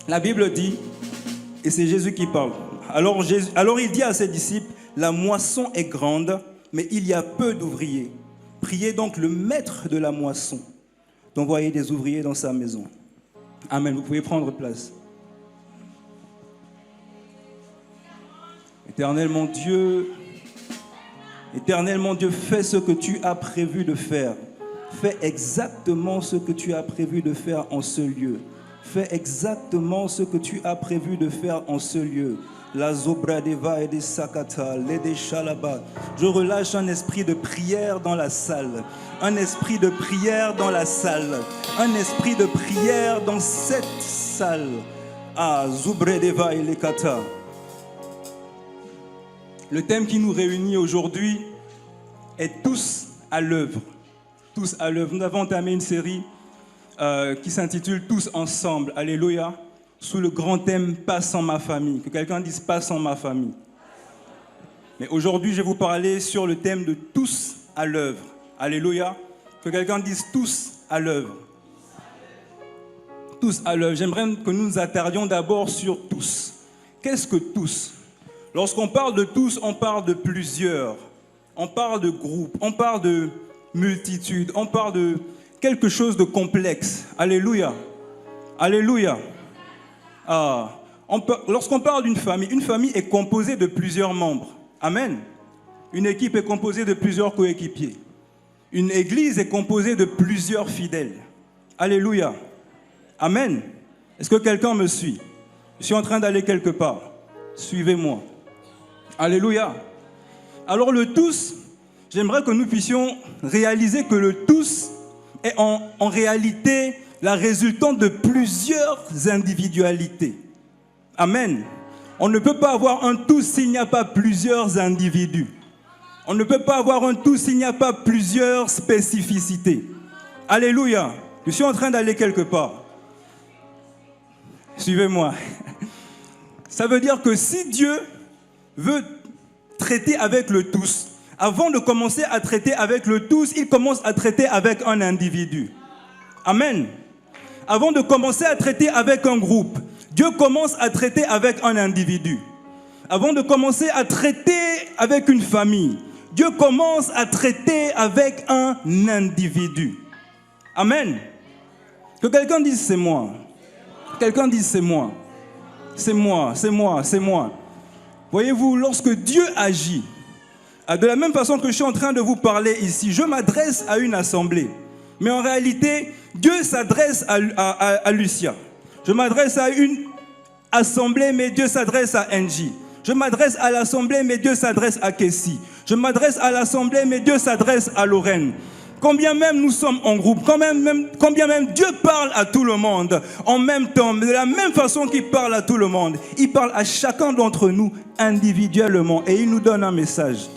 La Bible dit, et c'est Jésus qui parle, alors il dit à ses disciples, la moisson est grande, mais il y a peu d'ouvriers. Priez donc le maître de la moisson d'envoyer des ouvriers dans sa maison. Amen. Vous pouvez prendre place. Éternel mon Dieu, fais ce que tu as prévu de faire. Fais exactement ce que tu as prévu de faire en ce lieu. Fais exactement ce que tu as prévu de faire en ce lieu. La Zobradeva et des Sakata, les des Shalaba. Je relâche un esprit de prière dans la salle. Un esprit de prière dans la salle. Un esprit de prière dans cette salle. Ah, Zobradeva et les Kata. Le thème qui nous réunit aujourd'hui est tous à l'œuvre. Tous à l'œuvre. Nous avons entamé une série qui s'intitule Tous ensemble. Alléluia. Sous le grand thème Pas sans ma famille. Que quelqu'un dise Pas sans ma famille. Mais aujourd'hui, je vais vous parler sur le thème de tous à l'œuvre. Alléluia. Que quelqu'un dise tous à l'œuvre. Tous à l'œuvre. J'aimerais que nous nous attardions d'abord sur tous. Qu'est-ce que tous ? Lorsqu'on parle de tous, on parle de plusieurs. On parle de groupes. On parle de multitudes. On parle de quelque chose de complexe. Alléluia. Alléluia. Lorsqu'on parle d'une famille, une famille est composée de plusieurs membres. Amen. Une équipe est composée de plusieurs coéquipiers. Une église est composée de plusieurs fidèles. Alléluia. Amen. Est-ce que quelqu'un me suit? Je suis en train d'aller quelque part. Suivez-moi. Alléluia. Alors le tous, j'aimerais que nous puissions réaliser que le tous est en réalité la résultante de plusieurs individualités. Amen. On ne peut pas avoir un tous s'il n'y a pas plusieurs individus. On ne peut pas avoir un tous s'il n'y a pas plusieurs spécificités. Alléluia. Je suis en train d'aller quelque part. Suivez-moi. Ça veut dire que si Dieu veut traiter avec le tous, avant de commencer à traiter avec le tous, il commence à traiter avec un individu. Amen. Avant de commencer à traiter avec un groupe, Dieu commence à traiter avec un individu. Avant de commencer à traiter avec une famille, Dieu commence à traiter avec un individu. Amen. Que quelqu'un dise c'est moi. Quelqu'un dise c'est moi. C'est moi, c'est moi, c'est moi. Voyez-vous, lorsque Dieu agit, de la même façon que je suis en train de vous parler ici, je m'adresse à une assemblée. Mais en réalité, Dieu s'adresse à Lucia. Je m'adresse à une assemblée, mais Dieu s'adresse à Angie. Je m'adresse à l'assemblée, mais Dieu s'adresse à Kessie. Je m'adresse à l'assemblée, mais Dieu s'adresse à Lorraine. Combien même nous sommes en groupe, combien même Dieu parle à tout le monde en même temps, de la même façon qu'il parle à tout le monde, il parle à chacun d'entre nous individuellement et il nous donne un message.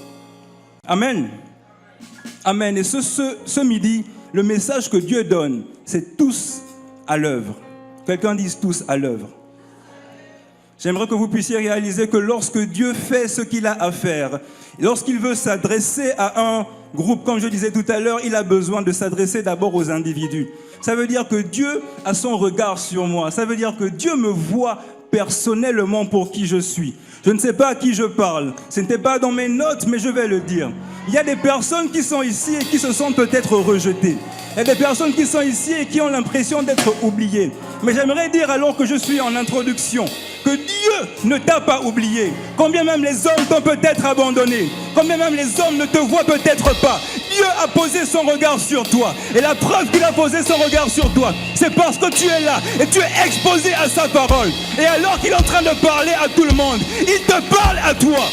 Amen. Amen. Et ce midi, le message que Dieu donne, c'est tous à l'œuvre. Quelqu'un dise tous à l'œuvre. J'aimerais que vous puissiez réaliser que lorsque Dieu fait ce qu'il a à faire, lorsqu'il veut s'adresser à un groupe, comme je disais tout à l'heure, il a besoin de s'adresser d'abord aux individus. Ça veut dire que Dieu a son regard sur moi. Ça veut dire que Dieu me voit personnellement pour qui je suis. Je ne sais pas à qui je parle. Ce n'était pas dans mes notes, mais je vais le dire. Il y a des personnes qui sont ici et qui se sentent peut-être rejetées. Il y a des personnes qui sont ici et qui ont l'impression d'être oubliées. Mais j'aimerais dire, alors que je suis en introduction, que Dieu ne t'a pas oublié. Combien même les hommes t'ont peut-être abandonné. Combien même les hommes ne te voient peut-être pas. Dieu a posé son regard sur toi. Et la preuve qu'il a posé son regard sur toi, c'est parce que tu es là et tu es exposé à sa parole. Et alors qu'il est en train de parler à tout le monde, il te parle à toi.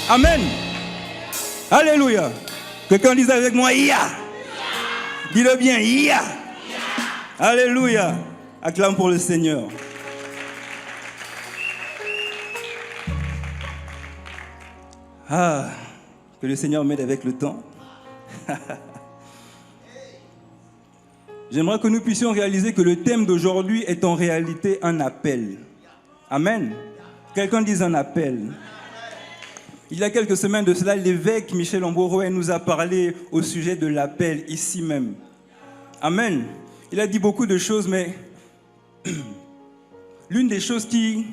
Amen. Alléluia. Quelqu'un dise avec moi, Ya. Dis-le bien, Ya. Alléluia. Acclame pour le Seigneur. Que le Seigneur m'aide avec le temps. J'aimerais que nous puissions réaliser que le thème d'aujourd'hui est en réalité un appel. Amen. Quelqu'un dise un appel. Il y a quelques semaines de cela, l'évêque Michel Amboroé nous a parlé au sujet de l'appel, ici même. Amen. Il a dit beaucoup de choses, mais l'une des choses qui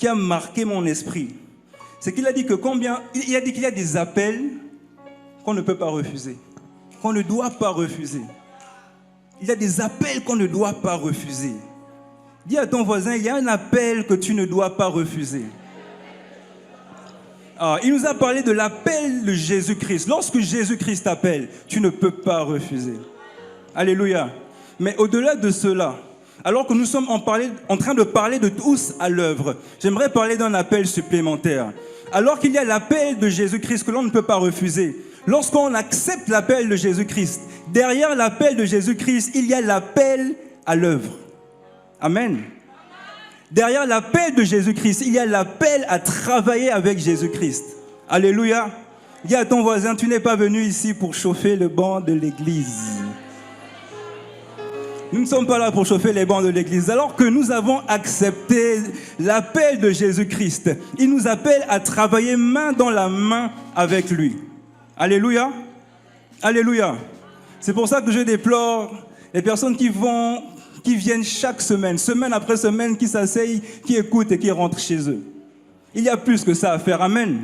a marqué mon esprit, c'est qu'il a dit que il a dit qu'il y a des appels qu'on ne peut pas refuser, qu'on ne doit pas refuser. Il y a des appels qu'on ne doit pas refuser. Dis à ton voisin, il y a un appel que tu ne dois pas refuser. Il nous a parlé de l'appel de Jésus-Christ. Lorsque Jésus-Christ t'appelle, tu ne peux pas refuser. Alléluia. Mais au-delà de cela, alors que nous sommes en train de parler de tous à l'œuvre, j'aimerais parler d'un appel supplémentaire. Alors qu'il y a l'appel de Jésus-Christ que l'on ne peut pas refuser, lorsqu'on accepte l'appel de Jésus-Christ, derrière l'appel de Jésus-Christ, il y a l'appel à l'œuvre. Amen. Derrière l'appel de Jésus-Christ, il y a l'appel à travailler avec Jésus-Christ. Alléluia. Dis à ton voisin, tu n'es pas venu ici pour chauffer le banc de l'église. Nous ne sommes pas là pour chauffer les bancs de l'église. Alors que nous avons accepté l'appel de Jésus-Christ, il nous appelle à travailler main dans la main avec lui. Alléluia. Alléluia. C'est pour ça que je déplore les personnes qui viennent chaque semaine, semaine après semaine, qui s'asseyent, qui écoutent et qui rentrent chez eux. Il y a plus que ça à faire. Amen.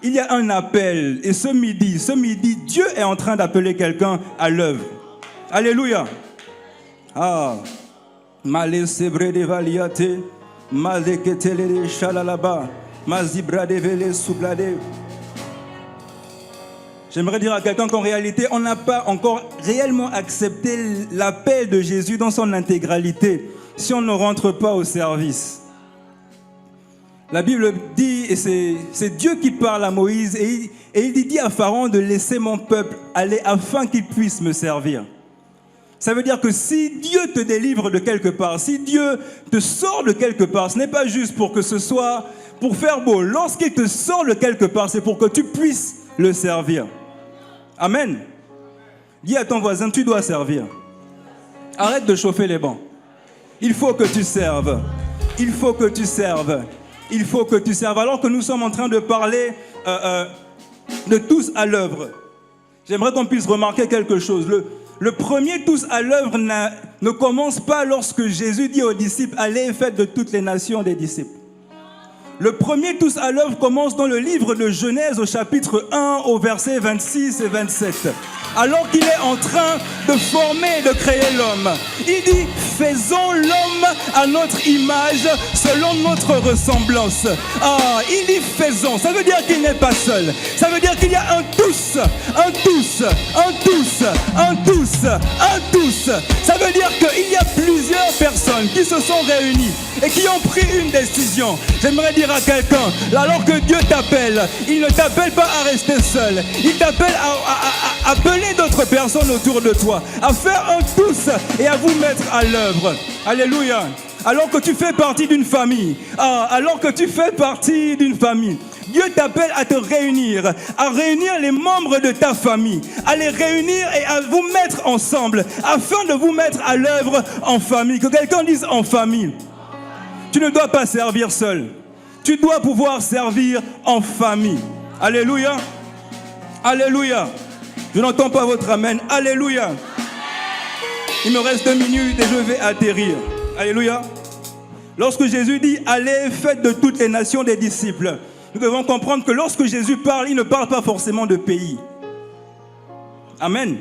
Il y a un appel. Et ce midi, Dieu est en train d'appeler quelqu'un à l'œuvre. Alléluia. Malé sebre de valiate, malé ketele de chalalaba, mazibra de vele soublade. J'aimerais dire à quelqu'un qu'en réalité, on n'a pas encore réellement accepté l'appel de Jésus dans son intégralité si on ne rentre pas au service. La Bible dit, et c'est Dieu qui parle à Moïse, et il dit à Pharaon de laisser mon peuple aller afin qu'il puisse me servir. Ça veut dire que si Dieu te délivre de quelque part, si Dieu te sort de quelque part, ce n'est pas juste pour que ce soit pour faire beau. Lorsqu'il te sort de quelque part, c'est pour que tu puisses le servir. Amen. Dis à ton voisin, tu dois servir. Arrête de chauffer les bancs. Il faut que tu serves. Il faut que tu serves. Il faut que tu serves. Alors que nous sommes en train de parler de tous à l'œuvre, j'aimerais qu'on puisse remarquer quelque chose. Le premier tous à l'œuvre ne commence pas lorsque Jésus dit aux disciples, allez et faites de toutes les nations des disciples. Le premier tous à l'œuvre commence dans le livre de Genèse au chapitre 1 au verset 26 et 27. Alors qu'il est en train de former et de créer l'homme. Il dit, faisons l'homme à notre image selon notre ressemblance. Il dit faisons, ça veut dire qu'il n'est pas seul. Ça veut dire qu'il y a un tous, un tous, un tous, un tous, un tous. Ça veut dire qu'il y a plusieurs personnes qui se sont réunies et qui ont pris une décision. J'aimerais dire à quelqu'un, alors que Dieu t'appelle, il ne t'appelle pas à rester seul. Il t'appelle à appeler d'autres personnes autour de toi, à faire un tous et à vous mettre à l'œuvre. Alléluia. Alors que tu fais partie d'une famille, Dieu t'appelle à te réunir, à réunir les membres de ta famille, à les réunir et à vous mettre ensemble, afin de vous mettre à l'œuvre en famille. Que quelqu'un dise en famille. Tu ne dois pas servir seul. Tu dois pouvoir servir en famille. Alléluia. Alléluia. Je n'entends pas votre amen. Alléluia. Il me reste 2 minutes et je vais atterrir. Alléluia. Lorsque Jésus dit, allez, faites de toutes les nations des disciples, nous devons comprendre que lorsque Jésus parle, il ne parle pas forcément de pays. Amen.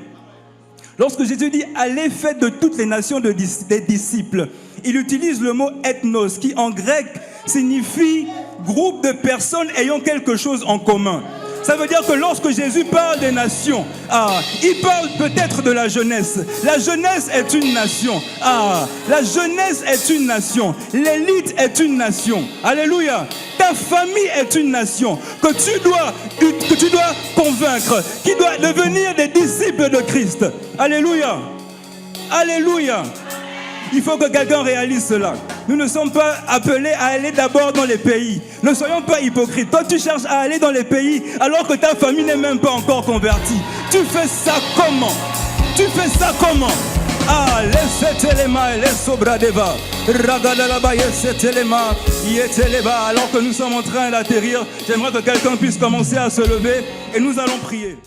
Lorsque Jésus dit, allez, faites de toutes les nations des disciples, il utilise le mot ethnos, qui en grec signifie groupe de personnes ayant quelque chose en commun. Ça veut dire que lorsque Jésus parle des nations, il parle peut-être de la jeunesse. La jeunesse est une nation. La jeunesse est une nation. L'élite est une nation. Alléluia. Ta famille est une nation que tu dois convaincre, qui doit devenir des disciples de Christ. Alléluia. Alléluia. Il faut que quelqu'un réalise cela. Nous ne sommes pas appelés à aller d'abord dans les pays. Ne soyons pas hypocrites. Toi, tu cherches à aller dans les pays alors que ta famille n'est même pas encore convertie. Tu fais ça comment? Tu fais ça comment? Alors que nous sommes en train d'atterrir, j'aimerais que quelqu'un puisse commencer à se lever et nous allons prier.